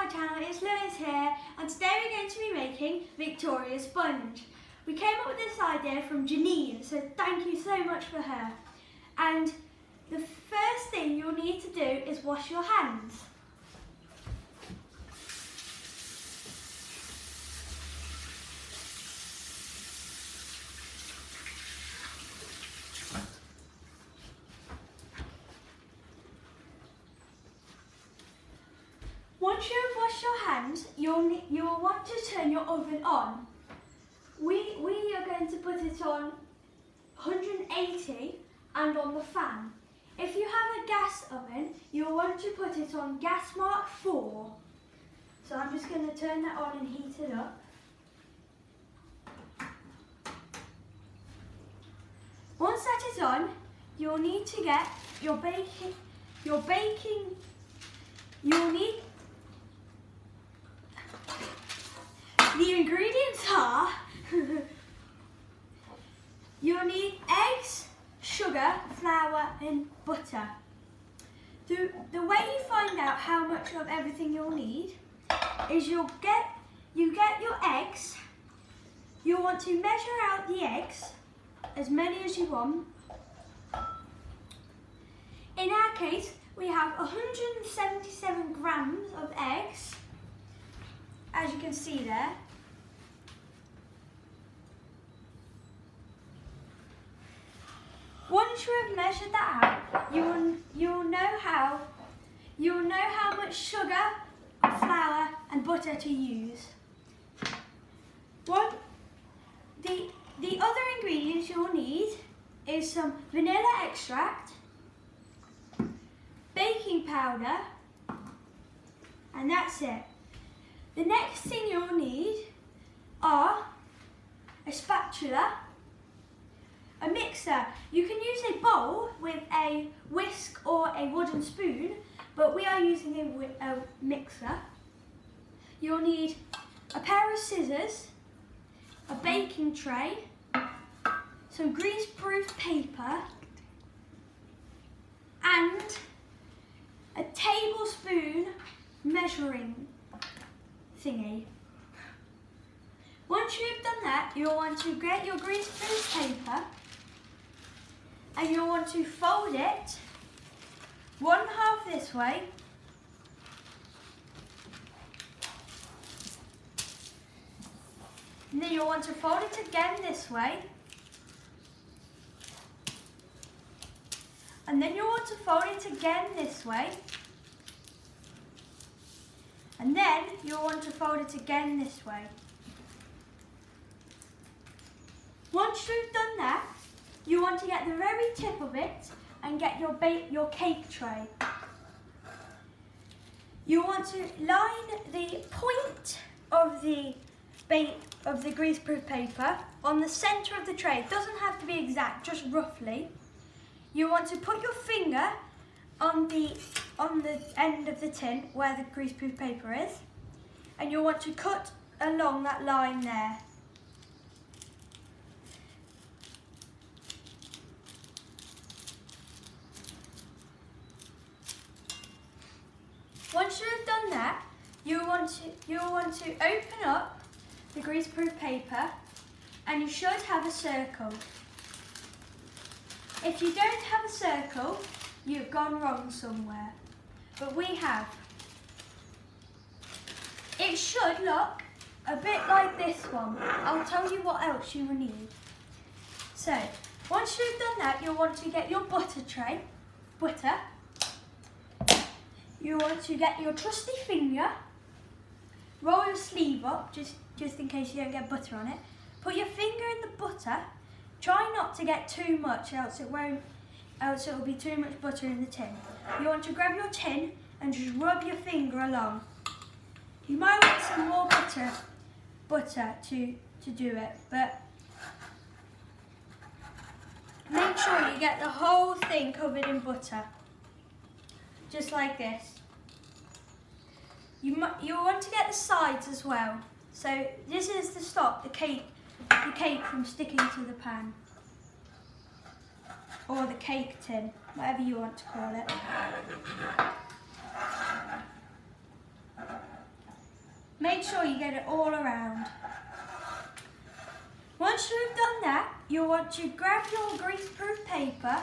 channel, it's Lewis here, and today we're going to be making Victoria Sponge. We came up with this idea from Janine, so thank you so much for her. And the first thing you'll need to do is wash your hands. Once you've washed your hands, you'll want to turn your oven on. We are going to put it on 180 and on the fan. If you have a gas oven, you'll want to put it on gas mark 4. So I'm just going to turn that on and heat it up. Once that is on, you'll need to get your baking, you'll need, the ingredients are, you'll need eggs, sugar, flour and butter. The way you find out how much of everything you'll need is you get your eggs, you'll want to measure out the eggs, as many as you want. In our case, we have 177 grams of eggs, as you can see there. Once you have measured that out, you'll know how much sugar, flour and butter to use. The other ingredients you'll need is some vanilla extract, baking powder, and that's it. The next thing you'll need are a spatula, a mixer. You can use a bowl with a whisk or a wooden spoon, but we are using a mixer. You'll need a pair of scissors, a baking tray, some grease-proof paper, and a tablespoon measuring thingy. Once you've done that, you'll want to get your grease-proof paper and you'll want to fold it one half this way and then you'll want to fold it again this way and then you'll want to fold it again this way and then you'll want to fold it again this way. Once you've done that, you want to get the very tip of it and get your cake tray. You want to line the point of the greaseproof paper on the centre of the tray. It doesn't have to be exact, just roughly. You want to put your finger on the end of the tin where the greaseproof paper is, and you'll want to cut along that line there. Once you've done that, you'll want to open up the greaseproof paper and you should have a circle. If you don't have a circle, you've gone wrong somewhere, but we have. It should look a bit like this one. I'll tell you what else you will need. So, once you've done that, you'll want to get your butter tray, you want to get your trusty finger, roll your sleeve up just in case you don't get butter on it. Put your finger in the butter. Try not to get too much, else it will be too much butter in the tin. You want to grab your tin and just rub your finger along. You might want some more butter to do it, but make sure you get the whole thing covered in butter. Just like this. You'll want to get the sides as well. So this is to stop the cake from sticking to the pan. Or the cake tin, whatever you want to call it. make sure you get it all around. Once you've done that, you'll want to grab your greaseproof paper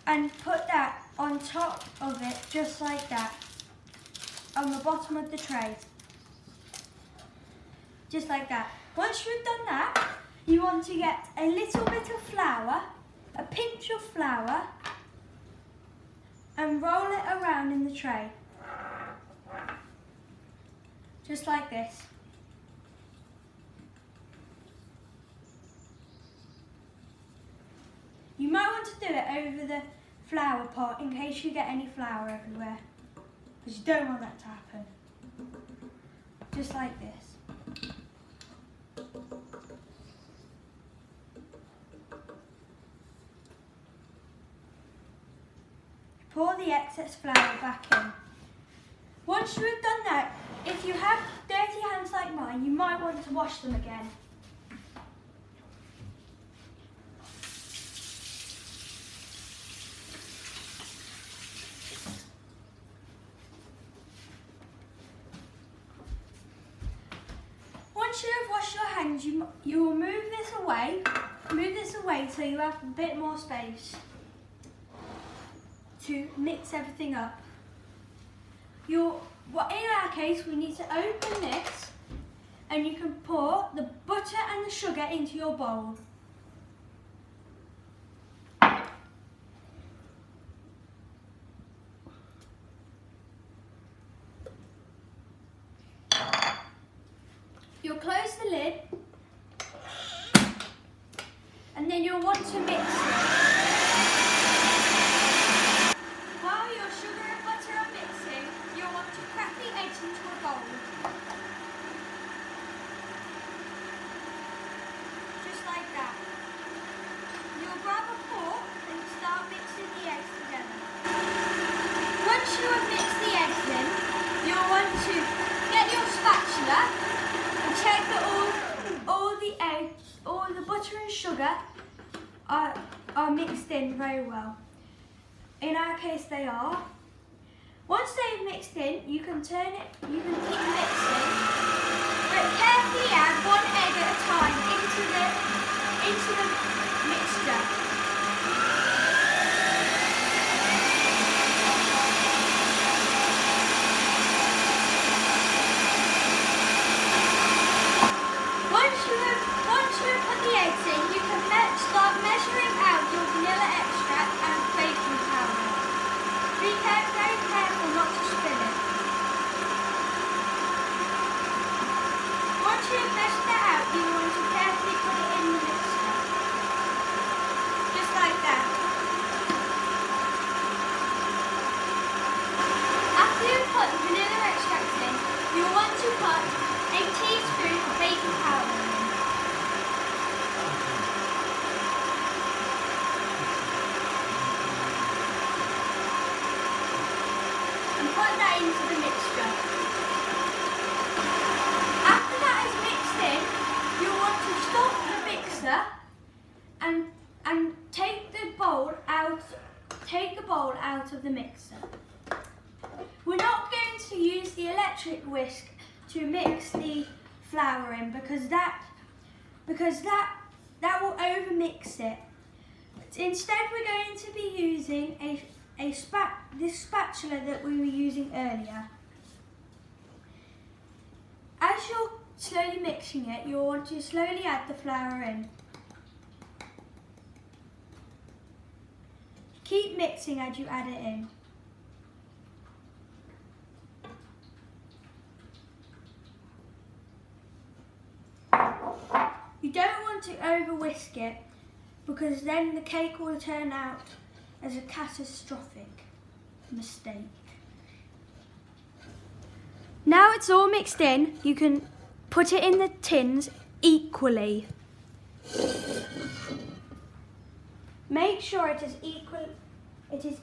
and put that on top of it, just like that, on the bottom of the tray. Just like that. Once you've done that, you want to get a little bit of flour, a pinch of flour, and roll it around in the tray. Just like this. You might want to do it over the flour pot in case you get any flour everywhere, because you don't want that to happen. Just like this. Pour the excess flour back in. Once you have done that, if you have dirty hands like mine, you might want to wash them again. Once you have washed your hands, you will move this away so you have a bit more space to mix everything up. In our case, we need to open this, and you can pour the butter and the sugar into your bowl. You'll close the lid, and then you'll want to mix it. While your sugar and butter are mixing, you'll want to crack the eggs into a bowl. Just like that. You'll grab a fork and start mixing the eggs together. Once you have mixed the eggs in, you'll want to get your spatula and check that all the butter and sugar are mixed in very well. In our case, they are. Once they've mixed in, you can keep mixing, but carefully add one egg at a time into the mixture. Once you have put the eggs in, you can start measuring out your vanilla extract and baking powder. Be very careful not to spill it. Once you have measured that out, you want to carefully put it in the mixture. Just like that. After you've put the vanilla extract in, you'll want to put a teaspoon of baking powder in. Put that into the mixture. After that is mixed in, you'll want to stop the mixer and take the bowl out of the mixer. We're not going to use the electric whisk to mix the flour in because that will overmix it. Instead, we're going to be using this spatula that we were using earlier. As you're slowly mixing it, you'll want to slowly add the flour in. Keep mixing as you add it in. You don't want to over whisk it because then the cake will turn out as a catastrophic mistake. Now it's all mixed in, you can put it in the tins equally. Make sure it is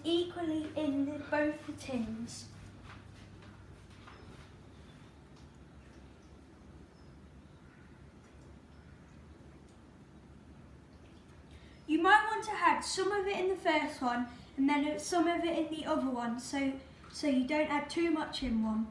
equally in both the tins. You might want to add some of it in the first one and then some of it in the other one so you don't add too much in one.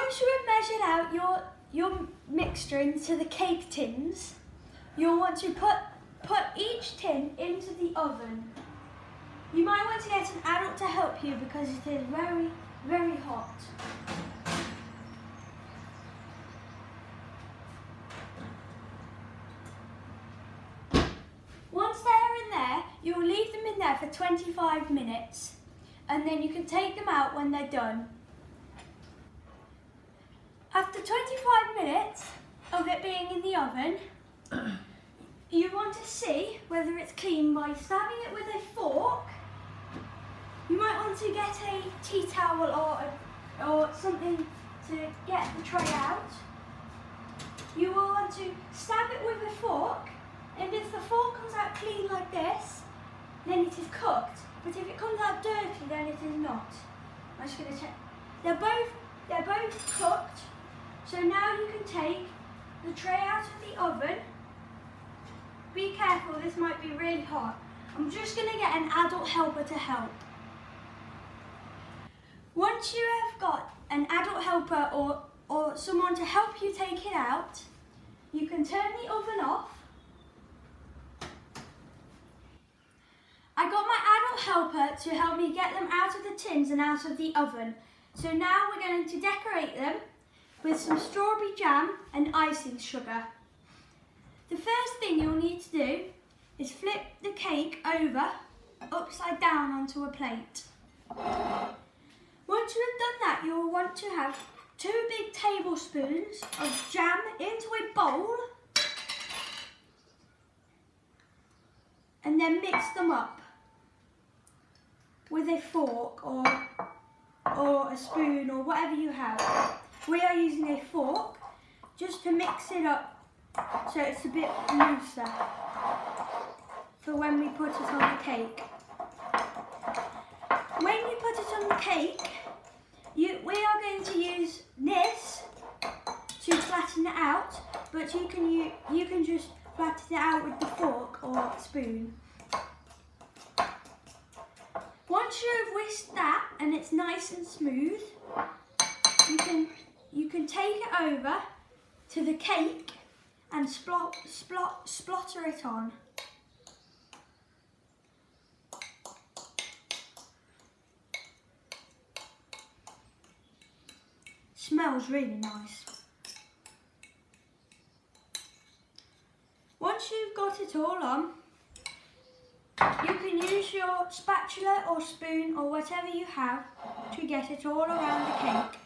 Once you have measured out your mixture into the cake tins, you'll want to put each tin into the oven. You might want to get an adult to help you because it is very, very hot. Once they're in there, you'll leave them in there for 25 minutes and then you can take them out when they're done. After 25 minutes of it being in the oven, you want to see whether it's clean by stabbing it with a fork. You might want to get a tea towel or something to get the tray out. You will want to stab it with a fork, and if the fork comes out clean like this, then it is cooked. But if it comes out dirty, then it is not. I'm just going to check. They're both cooked. So now you can take the tray out of the oven. Be careful, this might be really hot. I'm just going to get an adult helper to help. Once you have got an adult helper or someone to help you take it out, you can turn the oven off. I got my adult helper to help me get them out of the tins and out of the oven. So now we're going to decorate them with some strawberry jam and icing sugar. The first thing you'll need to do is flip the cake over upside down onto a plate. Once you have done that, you'll want to have 2 big tablespoons of jam into a bowl and then mix them up with a fork or a spoon or whatever you have. We are using a fork just to mix it up so it's a bit looser for when we put it on the cake. When you put it on the cake, we are going to use this to flatten it out, but you can just flatten it out with the fork or spoon. Once you have whisked that and it's nice and smooth, you can take it over to the cake and splotter it on. Smells really nice. Once you've got it all on, you can use your spatula or spoon or whatever you have to get it all around the cake.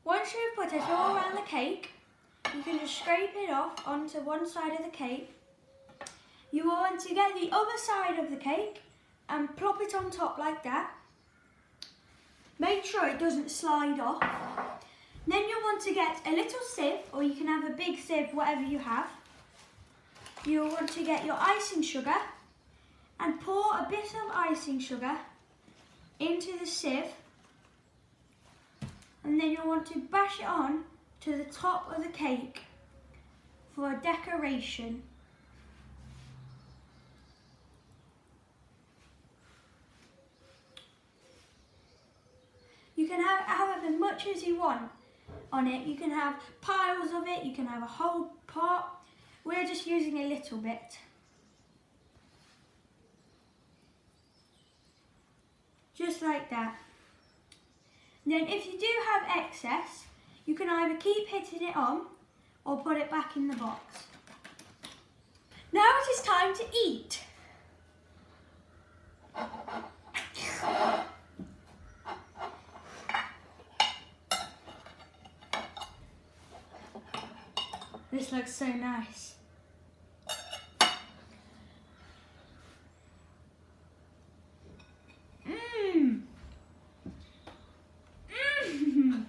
Once you've put it all around the cake, you can just scrape it off onto one side of the cake. You will want to get the other side of the cake and plop it on top like that. Make sure it doesn't slide off. Then you'll want to get a little sieve, or you can have a big sieve, whatever you have. You'll want to get your icing sugar and pour a bit of icing sugar into the sieve. And then you'll want to bash it on to the top of the cake for a decoration. You can have as much as you want on it. You can have piles of it, you can have a whole pot. We're just using a little bit. Just like that. And then if you do have excess, you can either keep hitting it on or put it back in the box. Now it is time to eat. This looks so nice. Mmm. Mmm.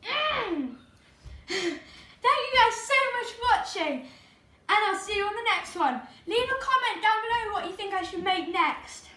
Mmm. Thank you guys so much for watching, and I'll see you on the next one. Leave a comment down below what you think I should make next.